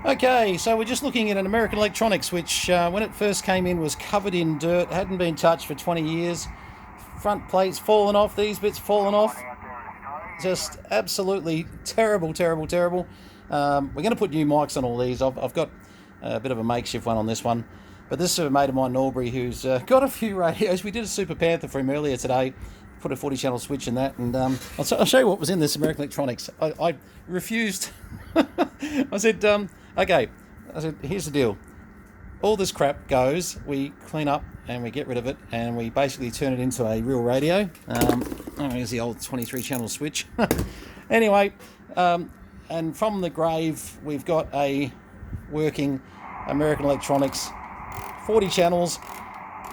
Okay, so we're just looking at an American Electronics, which when it first came in was covered in dirt, hadn't been touched for 20 years. Front plates fallen off, these bits fallen off. Just absolutely terrible, terrible, terrible. We're going to put new mics on all these. I've got a bit of a makeshift one on this one. But this is a mate of mine, Norbury, who's got a few radios. We did a Super Panther for him earlier today. Put a 40 channel switch in that, and I'll show you what was in this American Electronics. I refused. I said, okay. I said, here's the deal. All this crap goes, we clean up and we get rid of it, and we basically turn it into a real radio. Here's the old 23 channel switch. Anyway, and from the grave, we've got a working American Electronics, 40 channels.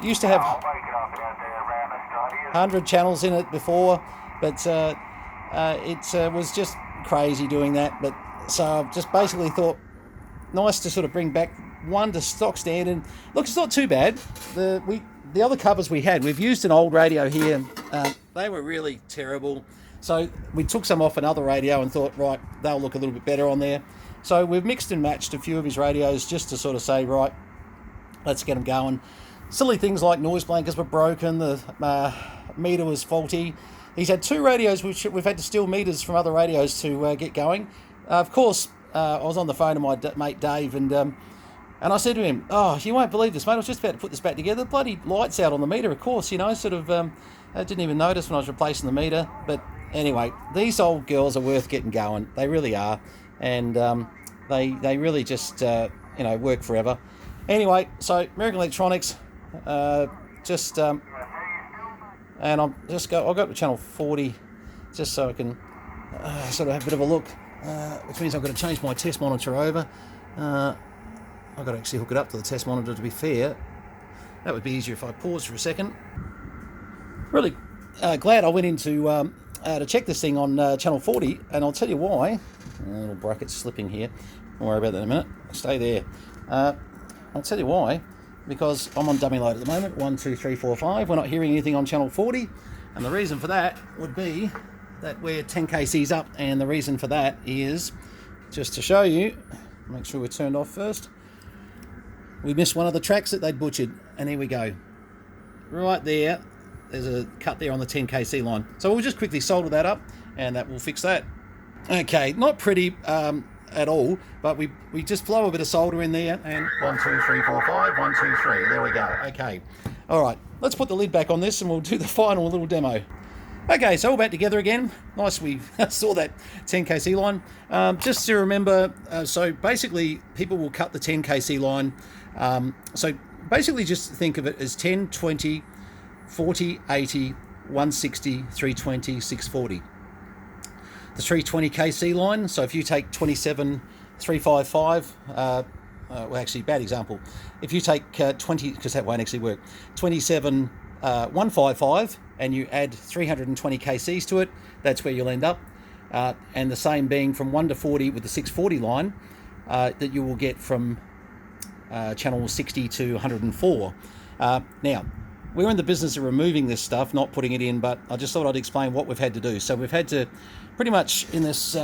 Used to have 100 channels in it before, but it was just crazy doing that. But so I've just basically thought, nice to sort of bring back one to stock standard. Look, it's not too bad. The other covers we've used an old radio here. They were really terrible. So we took some off another radio and thought, right, they'll look a little bit better on there. So we've mixed and matched a few of his radios just to sort of say, right, let's get them going. Silly things like noise blankets were broken, the meter was faulty. He's had two radios which we've had to steal meters from other radios to get going. Of course, I was on the phone to my mate Dave, and I said to him, "Oh, you won't believe this, mate. I was just about to put this back together. Bloody lights out on the meter, of course. I didn't even notice when I was replacing the meter. But anyway, these old girls are worth getting going. They really are, and they really just work forever. Anyway, so American Electronics, and I've got to channel 40, just so I can sort of have a bit of a look, which means I've got to change my test monitor over. I've got to actually hook it up to the test monitor, to be fair. That would be easier if I paused for a second. Really glad I went into to check this thing on channel 40, and I'll tell you why. A little bracket slipping here. Don't worry about that in a minute. Stay there. I'll tell you why. Because I'm on dummy load at the moment, 1, 2, 3, 4, 5. We're not hearing anything on channel 40, and the reason for that would be that we're 10 kcs up, and the reason for that is, just to show you, make sure we're turned off first, we missed one of the tracks that they'd butchered, and here we go. Right there's a cut there on the 10 kc line. So we'll just quickly solder that up, and that will fix that. Okay, not pretty at all, but we just flow a bit of solder in there, and 1, 2, 3, 4, 5, 1, 2, 3, there we go. Okay, all right, let's put the lid back on this and we'll do the final little demo. Okay, so all back together again. Nice, we saw that 10 kc line. Just to remember, so basically people will cut the 10 kc line. So basically just think of it as 10, 20, 40, 80, 160, 320, 640. The 320 kc line, so if you take 27,355, well actually bad example, if you take 20, because that won't actually work, 27,155 and you add 320 kcs to it, that's where you'll end up. And the same being from 1 to 40 with the 640 line, that you will get from channel 60 to 104. Now, we're in the business of removing this stuff, not putting it in, but I just thought I'd explain what we've had to do. So we've had to, pretty much in this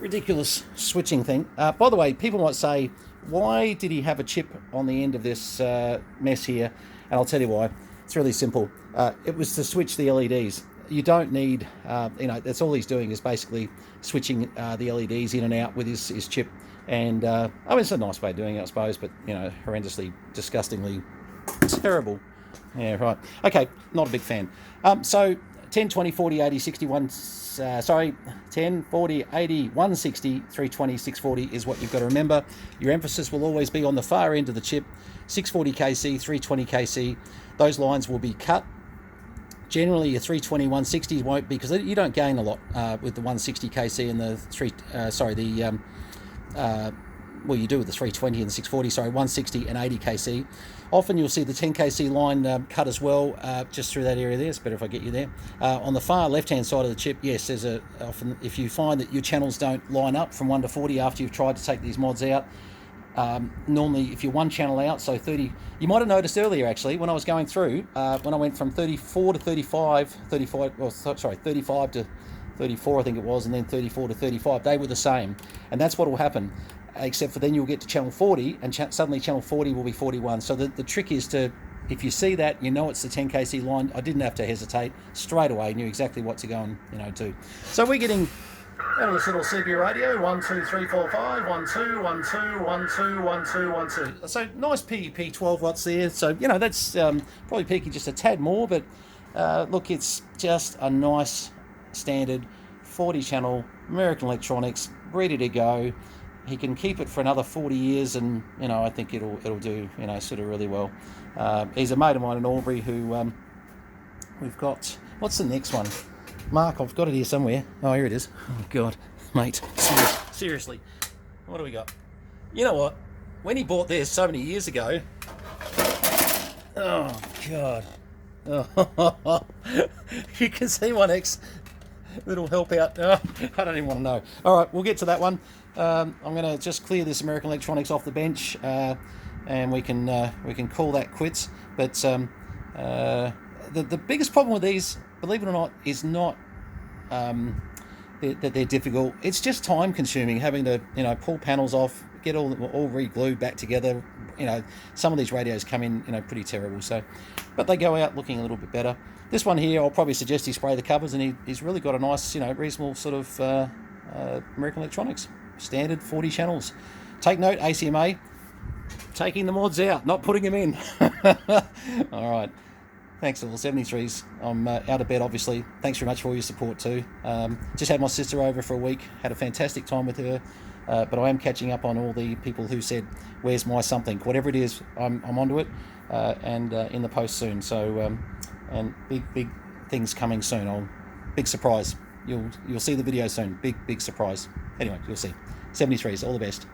ridiculous switching thing. By the way, people might say, why did he have a chip on the end of this mess here? And I'll tell you why. It's really simple. It was to switch the LEDs. You don't need, that's all he's doing is basically switching the LEDs in and out with his chip. And it's a nice way of doing it, I suppose, but horrendously, disgustingly terrible. Yeah, right. Okay, not a big fan. So 10, 20, 40, 80, 61, 10, 40, 80, 160, 320, 640 is what you've got to remember. Your emphasis will always be on the far end of the chip. 640 kc, 320 kc, those lines will be cut. Generally, your 320, 160 won't be, because you don't gain a lot with the 160 kc and the well, you do with the 320 and the 640, 160 and 80 kc. Often you'll see the 10 kc line cut as well, just through that area there. It's better if I get you there. On the far left-hand side of the chip, yes, often if you find that your channels don't line up from 1 to 40 after you've tried to take these mods out, normally if you're one channel out, so 30, you might have noticed earlier actually when I was going through, when I went from 34 to 35 to 34 I think it was, and then 34 to 35. They were the same, and that's what will happen, except for then you'll get to channel 40, and suddenly channel 40 will be 41. So the trick is to, if you see that, you know it's the 10kc line. I didn't have to hesitate, straight away knew exactly what to go and do. So we're getting out of this little CB radio, 1 2 3 4 5, 1 2 1 2 1 2 1 2 1 2. So nice PEP 12 watts there. So that's probably peaking just a tad more, but look, it's just a nice standard 40 channel American Electronics, ready to go. He can keep it for another 40 years, and I think it'll do sort of really well. He's a mate of mine in Albury who we've got. What's the next one? Mark, I've got it here somewhere. Oh, here it is. Oh God, mate, seriously, what do we got? You know what? When he bought this so many years ago, oh God, oh, you can see my next little help out. Oh, I don't even want to know. All right, we'll get to that one. I'm going to just clear this American Electronics off the bench, and we can call that quits. But the biggest problem with these, believe it or not, is not that they're difficult. It's just time consuming, having to pull panels off, get all re-glued back together. Some of these radios come in pretty terrible. So, but they go out looking a little bit better. This one here, I'll probably suggest he spray the covers, and he's really got a nice reasonable sort of American Electronics standard 40 channels. Take note, ACMA, taking the mods out, not putting them in. All right. Thanks all, 73s. I'm out of bed, obviously. Thanks very much for all your support too. Just had my sister over for a week. Had a fantastic time with her. But I am catching up on all the people who said, "Where's my something?" Whatever it is, I'm onto it, and in the post soon. So, and big things coming soon. Big surprise. You'll see the video soon. Big surprise. Anyway, you'll see. 73s. All the best.